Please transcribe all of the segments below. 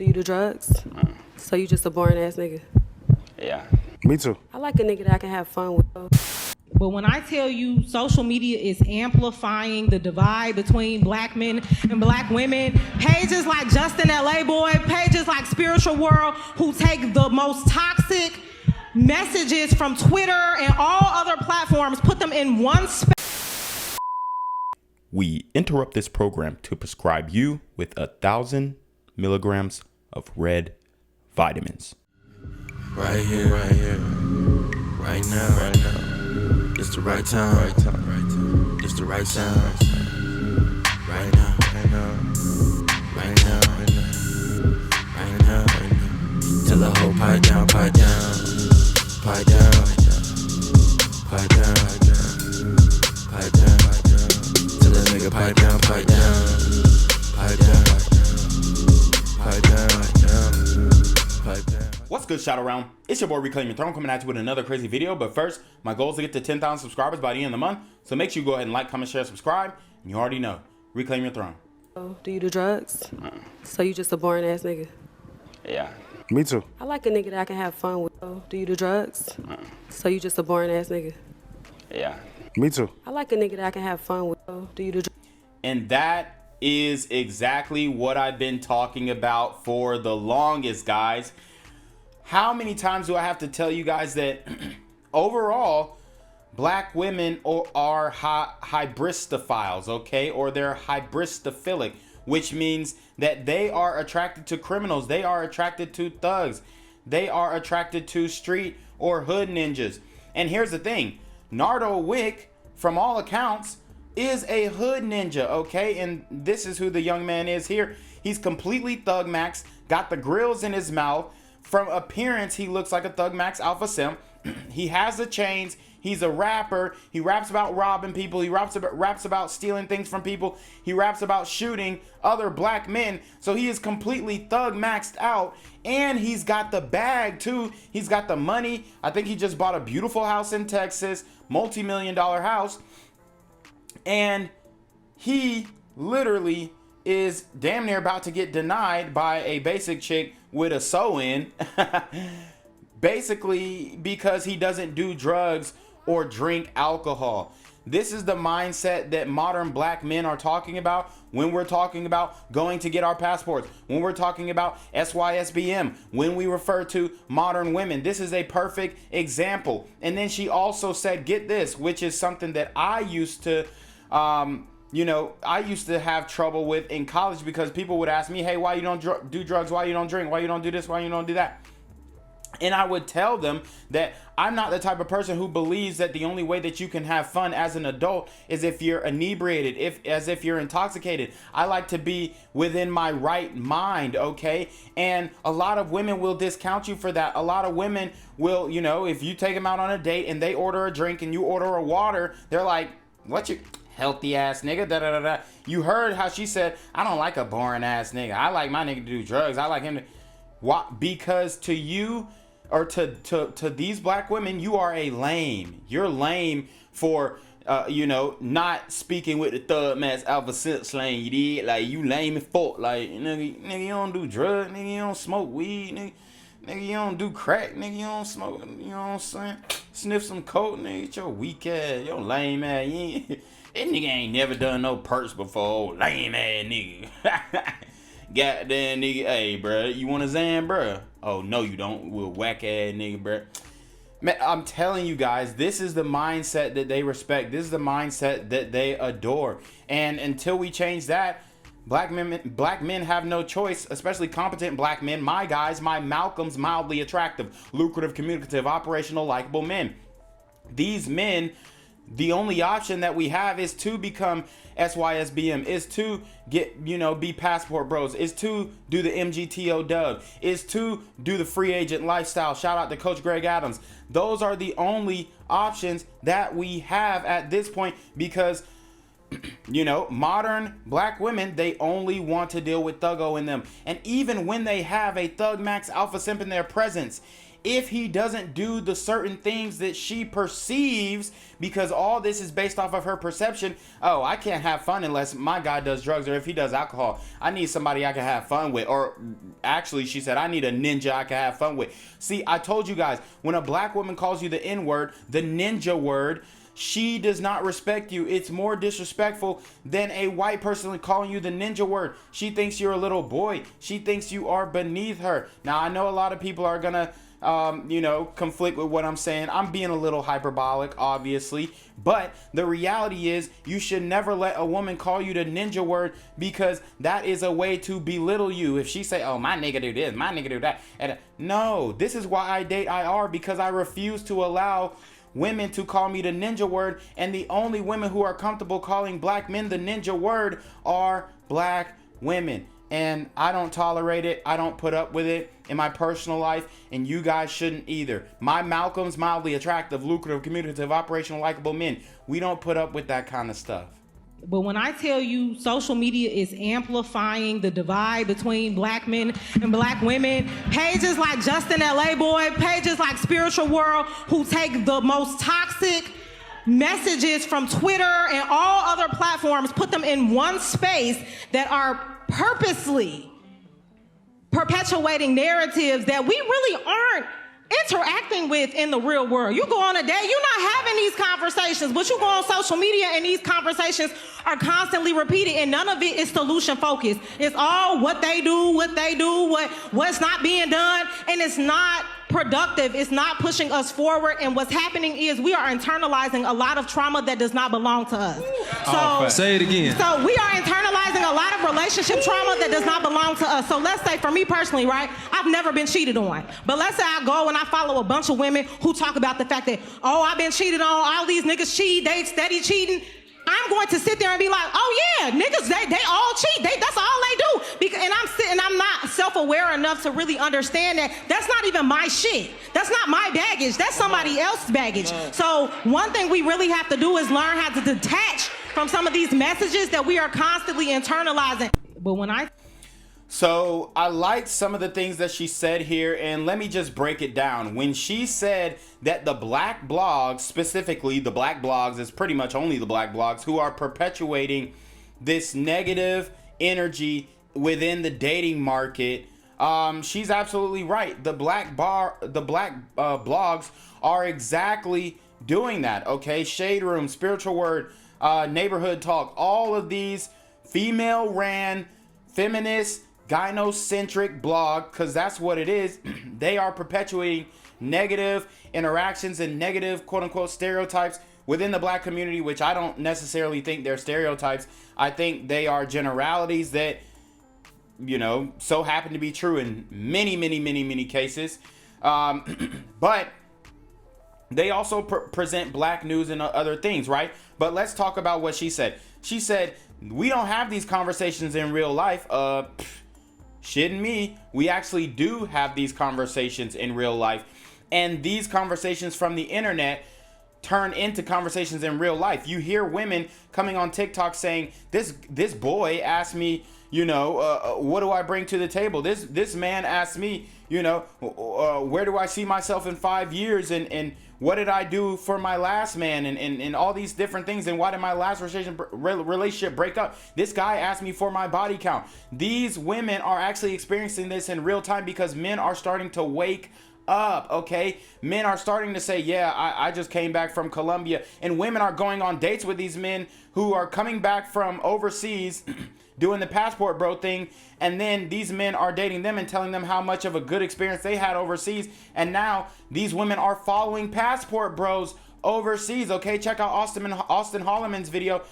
Do you do drugs? So you just a boring ass nigga? Yeah. Me too. I like a nigga that I can have fun with. But when I tell you social media is amplifying the divide between black men and black women, pages like Justin LA Boy, pages like Spiritual World, who take the most toxic messages from Twitter and all other platforms, put them in one space. We interrupt this program to prescribe you with 1,000 milligrams of red vitamins. Right here, right now. It's the right time, It's the right sound, right now. Tell the whole pipe down. Tell the nigga pipe down. What's good, shout around? It's your boy Reclaim Your Throne coming at you with another crazy video. But first, my goal is to get to 10,000 subscribers by the end of the month. So make sure you go ahead and like, comment, share, subscribe. And you already know, Reclaim Your Throne. Do you do drugs? So you just a boring ass nigga? Yeah. Me too. I like a nigga that I can have fun with. Do you do drugs? So you just a boring ass nigga? Yeah. Me too. I like a nigga that I can have fun with. Do you do drugs? And that is exactly what I've been talking about for the longest, guys. How many times do I have to tell you guys that overall, black women are hybristophiles, okay? Or they're hybristophilic, which means that they are attracted to criminals. They are attracted to thugs. They are attracted to street or hood ninjas. And here's the thing. Nardo Wick, from all accounts, is a hood ninja, okay? And this is who the young man is here. He's completely Thug Max, got the grills in his mouth. From appearance, he looks like a Thug Max Alpha Simp. He has the chains. He's a rapper. He raps about robbing people. He raps about stealing things from people. He raps about shooting other black men. So he is completely Thug Maxed out. And he's got the bag too. He's got the money. I think he just bought a beautiful house in Texas, multi-million-dollar house. And he literally is damn near about to get denied by a basic chick with a sew-in. Basically because he doesn't do drugs or drink alcohol. This is the mindset that modern black men are talking about when we're talking about going to get our passports, when we're talking about SYSBM, when we refer to modern women. This is a perfect example. And then she also said, get this, which is something that I used to I used to have trouble with in college, because people would ask me, hey, why you don't do drugs? Why you don't drink? Why you don't do this? Why you don't do that? And I would tell them that I'm not the type of person who believes that the only way that you can have fun as an adult is if you're inebriated, as if you're intoxicated. I like to be within my right mind, okay? And a lot of women will discount you for that. A lot of women will, if you take them out on a date and they order a drink and you order a water, they're like, what you... healthy ass nigga, da da da da. You heard how she said, I don't like a boring ass nigga. I like my nigga to do drugs. I like him to... Why? Because to you, or to these black women, you are a lame. You're lame for not speaking with the Thug Max Alpha Simp slang. You did, like, you lame as fuck. Like, nigga, you don't do drugs, nigga, you don't smoke weed, nigga, you don't do crack, nigga, you don't smoke, you know what I'm saying? Sniff some coke, nigga, get your weak ass, your lame ass, that nigga ain't never done no perks before, lame ass nigga. Goddamn nigga, hey, bro, you want a Zan, bro? Oh, no, you don't. We'll whack ass nigga, bro. Man, I'm telling you guys, this is the mindset that they respect. This is the mindset that they adore. And until we change that, black men have no choice, especially competent black men. My guys, my Malcolms, mildly attractive, lucrative, communicative, operational, likable men. These men, the only option that we have is to become SYSBM, is to get, be passport bros, is to do the MGTO dub, is to do the free agent lifestyle. Shout out to Coach Greg Adams. Those are the only options that we have at this point, because modern black women, they only want to deal with thuggo in them. And even when they have a Thug Max Alpha Simp in their presence, if he doesn't do the certain things that she perceives, because all this is based off of her perception. Oh, I can't have fun unless my guy does drugs, or if he does alcohol. I need somebody I can have fun with. Or actually, she said, I need a ninja I can have fun with. See, I told you guys, when a black woman calls you the N-word, the ninja word, she does not respect you. It's more disrespectful than a white person calling you the ninja word. She thinks you're a little boy. She thinks you are beneath her. Now, I know a lot of people are gonna conflict with what I'm saying. I'm being a little hyperbolic, obviously, but the reality is you should never let a woman call you the ninja word, because that is a way to belittle you. If she say, oh, my nigga do this, my nigga do that, and no, this is why I date IR, because I refuse to allow women to call me the ninja word, and the only women who are comfortable calling black men the ninja word are black women. And I don't tolerate it. I don't put up with it in my personal life, and you guys shouldn't either. My Malcolms, mildly attractive, lucrative, communicative, operational, likable men, we don't put up with that kind of stuff. But when I tell you social media is amplifying the divide between black men and black women, pages like Justin LA Boy, pages like Spiritual World, who take the most toxic messages from Twitter and all other platforms, put them in one space that are purposely perpetuating narratives that we really aren't interacting with in the real world. You go on a date, you're not having these conversations, but you go on social media and these conversations are constantly repeated, and none of it is solution focused. It's all what they do, what's not being done, and it's not productive. It's not pushing us forward, and what's happening is we are internalizing a lot of trauma that does not belong to us. So say it again. So we are internalizing a lot of relationship trauma that does not belong to us. So let's say, for me personally, right, I've never been cheated on, but let's say I go and I follow a bunch of women who talk about the fact that, oh, I've been cheated on, all these niggas cheat, they steady cheating. I'm going to sit there and be like, oh yeah, niggas, they all cheat. That's all they do. And I'm not self-aware enough to really understand that that's not even my shit. That's not my baggage. That's somebody else's baggage. So one thing we really have to do is learn how to detach from some of these messages that we are constantly internalizing. But So I liked some of the things that she said here, and let me just break it down. When she said that the black blogs, specifically the black blogs, is pretty much only the black blogs who are perpetuating this negative energy within the dating market, she's absolutely right. The black blogs are exactly doing that. Okay, Shade Room, Spiritual Word, Neighborhood Talk, all of these female-ran, feminist, gynocentric blog, because that's what it is. They are perpetuating negative interactions and negative quote-unquote stereotypes within the black community, which I don't necessarily think they're stereotypes. I think they are generalities that, so happen to be true in many cases. But they also present black news and other things, right? But let's talk about what she said. She said, we don't have these conversations in real life. Shitting me, we actually do have these conversations in real life, and these conversations from the internet turn into conversations in real life. You hear women coming on TikTok saying, this boy asked me, what do I bring to the table? This man asked me, where do I see myself in 5 years, and what did I do for my last man, and all these different things, and why did my last relationship break up? This guy asked me for my body count. These women are actually experiencing this in real time because men are starting to wake up, okay? Men are starting to say, yeah, I just came back from Colombia, and women are going on dates with these men who are coming back from overseas doing the passport bro thing, and then these men are dating them and telling them how much of a good experience they had overseas, and now these women are following passport bros overseas, okay? Check out Austin Holloman's video.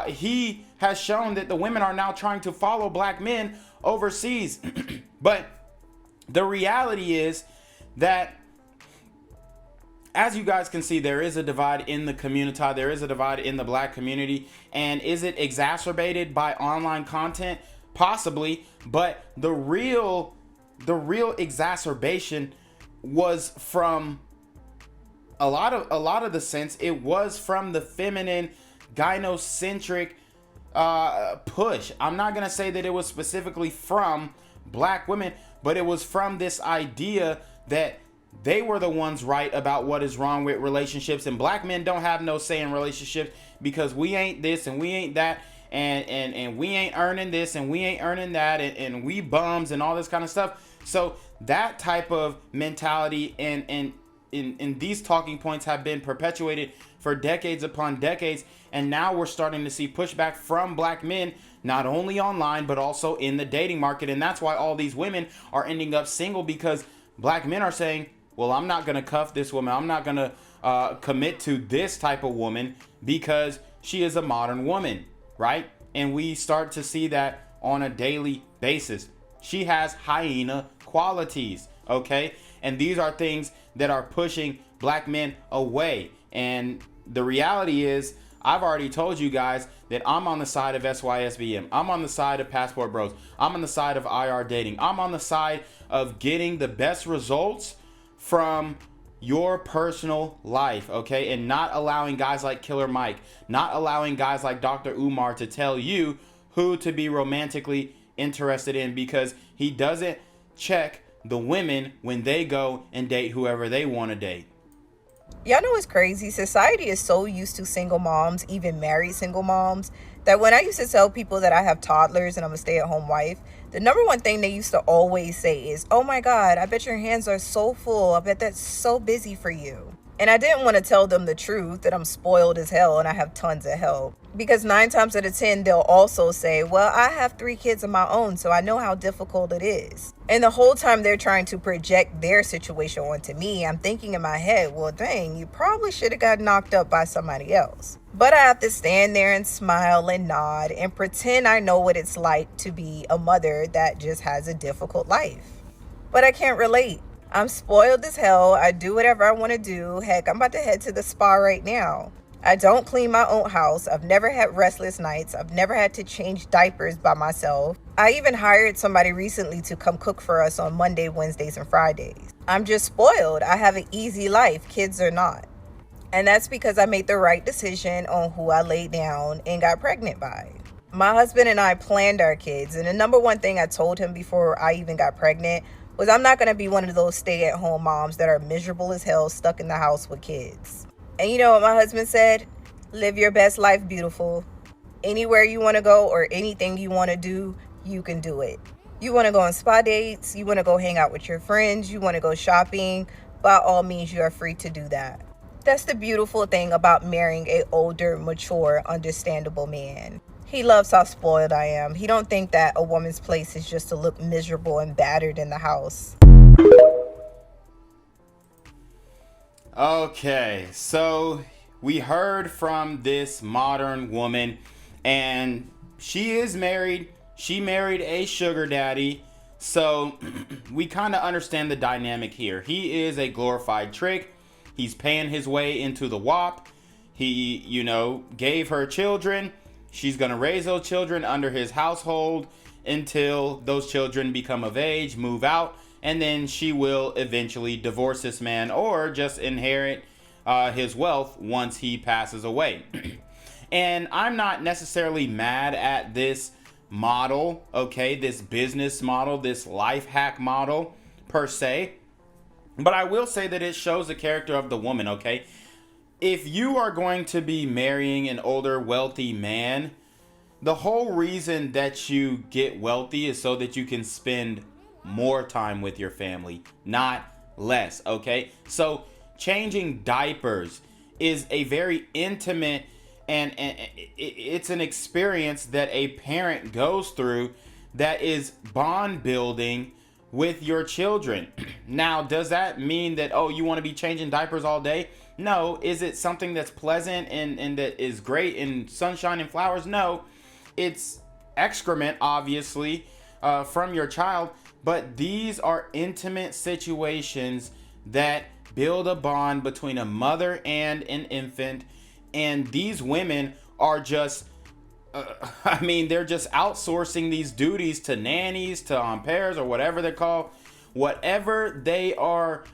He has shown that the women are now trying to follow black men overseas. But the reality is that, as you guys can see, there is a divide in the community. There is a divide in the black community. And is it exacerbated by online content? Possibly. But the real exacerbation was from a lot of the sense. It was from the feminine, gynocentric push. I'm not gonna say that it was specifically from black women, but it was from this idea that they were the ones right about what is wrong with relationships, and black men don't have no say in relationships because we ain't this and we ain't that, and we ain't earning this and we ain't earning that, and we bums and all this kind of stuff. So that type of mentality and these talking points have been perpetuated for decades upon decades, and now we're starting to see pushback from black men, not only online but also in the dating market. And that's why all these women are ending up single, because black men are saying, well, I'm not going to cuff this woman. I'm not going to commit to this type of woman because she is a modern woman, right? And we start to see that on a daily basis. She has hyena qualities, okay? And these are things that are pushing black men away. And the reality is, I've already told you guys that I'm on the side of SYSBM. I'm on the side of Passport Bros. I'm on the side of IR dating. I'm on the side of getting the best results from your personal life, okay? And not allowing guys like Killer Mike, not allowing guys like Dr. Umar to tell you who to be romantically interested in, because he doesn't check the women when they go and date whoever they want to date. Y'all know what's crazy? Society is so used to single moms, even married single moms, that when I used to tell people that I have toddlers and I'm a stay-at-home wife, the number one thing they used to always say is, oh my God, I bet your hands are so full. I bet that's so busy for you. And I didn't want to tell them the truth, that I'm spoiled as hell and I have tons of help. Because 9 times out of 10, they'll also say, well, I have 3 kids of my own, so I know how difficult it is. And the whole time they're trying to project their situation onto me, I'm thinking in my head, well, dang, you probably should have got knocked up by somebody else. But I have to stand there and smile and nod and pretend I know what it's like to be a mother that just has a difficult life. But I can't relate. I'm spoiled as hell. I do whatever I want to do. Heck, I'm about to head to the spa right now. I don't clean my own house. I've never had restless nights. I've never had to change diapers by myself. I even hired somebody recently to come cook for us on Monday, Wednesdays, and Fridays. I'm just spoiled. I have an easy life. Kids are not. And that's because I made the right decision on who I laid down and got pregnant by. My husband and I planned our kids. And the number one thing I told him before I even got pregnant was I'm not going to be one of those stay-at-home moms that are miserable as hell, stuck in the house with kids. And you know what my husband said? Live your best life, beautiful. Anywhere you want to go or anything you want to do, you can do it. You want to go on spa dates, you want to go hang out with your friends, you want to go shopping, by all means, you are free to do that. That's the beautiful thing about marrying an older, mature, understandable man. He loves how spoiled I am. He don't think that a woman's place is just to look miserable and battered in the house. Okay, so we heard from this modern woman, and she is married. She married a sugar daddy. So we kind of understand the dynamic here. He is a glorified trick. He's paying his way into the WAP. He, gave her children. She's going to raise those children under his household until those children become of age, move out, and then she will eventually divorce this man or just inherit his wealth once he passes away. And I'm not necessarily mad at this model, okay, this business model, this life hack model per se, but I will say that it shows the character of the woman, okay? If you are going to be marrying an older, wealthy man, the whole reason that you get wealthy is so that you can spend more time with your family, not less, okay? So changing diapers is a very intimate and it's an experience that a parent goes through that is bond building with your children. Now, does that mean that, you want to be changing diapers all day? No. Is it something that's pleasant and that is great in sunshine and flowers? No. It's excrement, obviously, from your child. But these are intimate situations that build a bond between a mother and an infant. And these women are just, they're just outsourcing these duties to nannies, to au pairs, or whatever they're called. Whatever they are,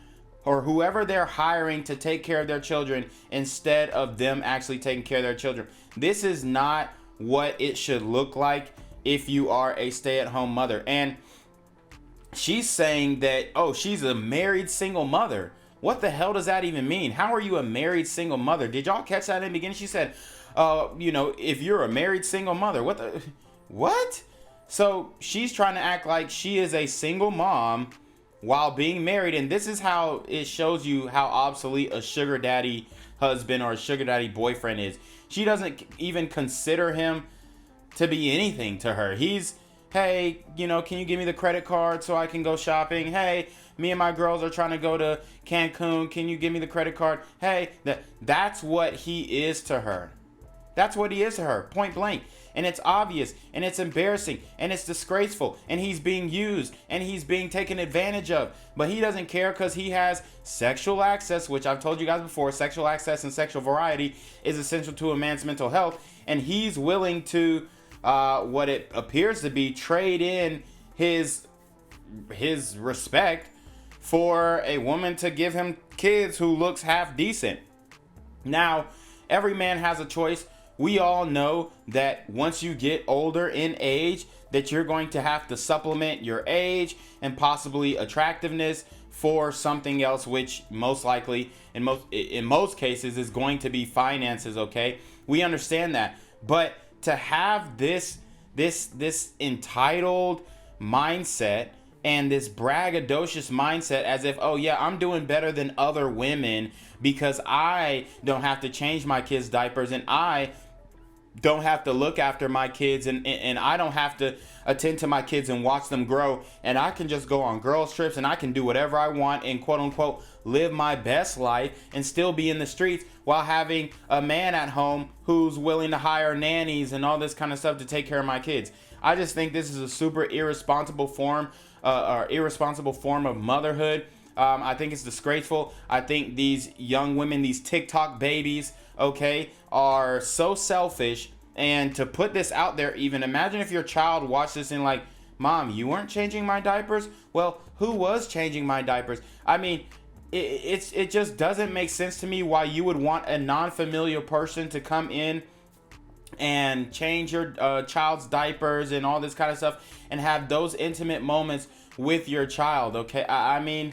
or whoever they're hiring to take care of their children instead of them actually taking care of their children. This is not what it should look like if you are a stay-at-home mother. And she's saying that, oh, she's a married single mother. What the hell does that even mean? How are you a married single mother? Did y'all catch that in the beginning? She said, if you're a married single mother, what? So she's trying to act like she is a single mom while being married. And this is how it shows you how obsolete a sugar daddy husband or a sugar daddy boyfriend is. She doesn't even consider him to be anything to her. He's, hey, can you give me the credit card so I can go shopping? Hey, me and my girls are trying to go to Cancun. Can you give me the credit card? Hey, that's what he is to her. That's what he is to her, point blank. And it's obvious, and it's embarrassing, and it's disgraceful, and he's being used, and he's being taken advantage of. But he doesn't care because he has sexual access, which I've told you guys before, sexual access and sexual variety is essential to a man's mental health. And he's willing to, what it appears to be, trade in his respect for a woman to give him kids who looks half decent. Now, every man has a choice. We all know that once you get older in age, that you're going to have to supplement your age and possibly attractiveness for something else, which most likely, in most cases, is going to be finances, okay? We understand that. But to have this entitled mindset and this braggadocious mindset as if, oh yeah, I'm doing better than other women because I don't have to change my kids' diapers, and I don't have to look after my kids, and I don't have to attend to my kids and watch them grow, and I can just go on girls trips and I can do whatever I want and quote unquote live my best life and still be in the streets while having a man at home who's willing to hire nannies and all this kind of stuff to take care of my kids. I just think this is a super irresponsible form of motherhood. I think it's disgraceful. I think these young women, these TikTok babies, okay, are so selfish. And to put this out there, even imagine if your child watched this and like, Mom, you weren't changing my diapers? Well, who was changing my diapers? I mean, it just doesn't make sense to me why you would want a non-familiar person to come in and change your child's diapers and all this kind of stuff and have those intimate moments with your child, okay? I mean,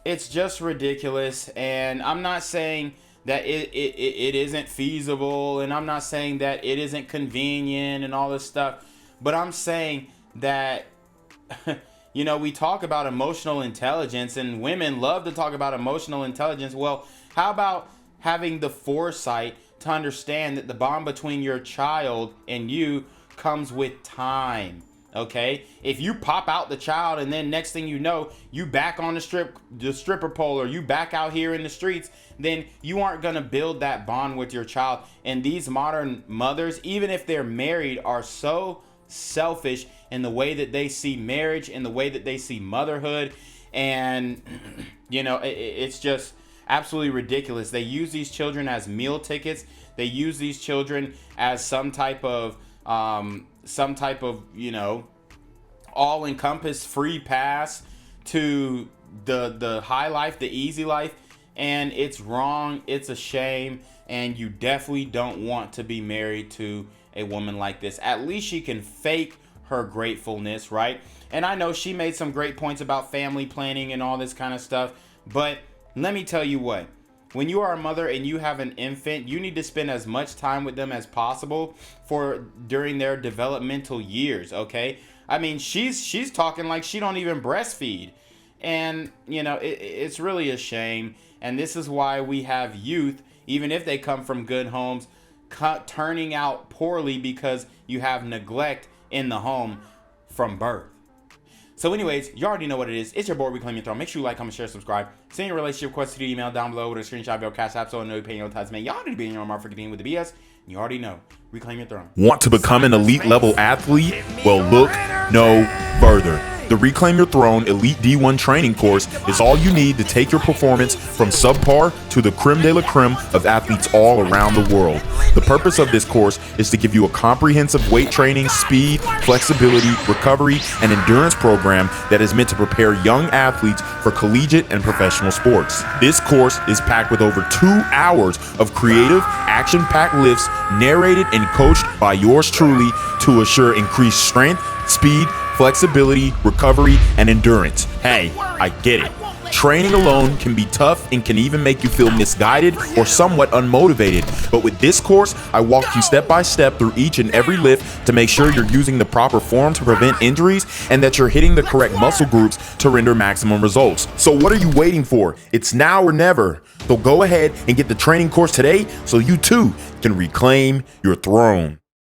it's just ridiculous. And I'm not saying that it isn't feasible, and I'm not saying that it isn't convenient and all this stuff, but I'm saying that we talk about emotional intelligence, and women love to talk about emotional intelligence. Well, how about having the foresight to understand that the bond between your child and you comes with time? Okay, if you pop out the child and then next thing you know, you back on the stripper pole, or you back out here in the streets, then you aren't going to build that bond with your child. And these modern mothers, even if they're married, are so selfish in the way that they see marriage, in the way that they see motherhood. And, it's just absolutely ridiculous. They use these children as meal tickets. They use these children as some type of all-encompass free pass to the high life, the easy life. And it's wrong. It's a shame. And you definitely don't want to be married to a woman like this. At least she can fake her gratefulness, right? And I know she made some great points about family planning and all this kind of stuff. But let me tell you what. When you are a mother and you have an infant, you need to spend as much time with them as possible during their developmental years, okay? I mean, she's talking like she don't even breastfeed. And, it's really a shame. And this is why we have youth, even if they come from good homes, turning out poorly because you have neglect in the home from birth. So anyways, you already know what it is. It's your boy, Reclaim Your Throne. Make sure you like, comment, share, subscribe. Send your relationship request to the email down below with a screenshot of your CashApp so I know you're paying your taxes, man. Y'all already be in your mark for getting with the BS. You already know. Reclaim Your Throne. Want to become an elite level athlete? Well, look no further. The Reclaim Your Throne Elite D1 training course is all you need to take your performance from subpar to the creme de la creme of athletes all around the world. The purpose of this course is to give you a comprehensive weight training, speed, flexibility, recovery, and endurance program that is meant to prepare young athletes for collegiate and professional sports. This course is packed with over 2 hours of creative, action-packed lifts narrated and coached by yours truly to assure increased strength, speed, flexibility, recovery, and endurance. Hey, I get it. Training alone can be tough and can even make you feel misguided or somewhat unmotivated. But with this course, I walk you step by step through each and every lift to make sure you're using the proper form to prevent injuries and that you're hitting the correct muscle groups to render maximum results. So what are you waiting for? It's now or never. So go ahead and get the training course today so you too can reclaim your throne.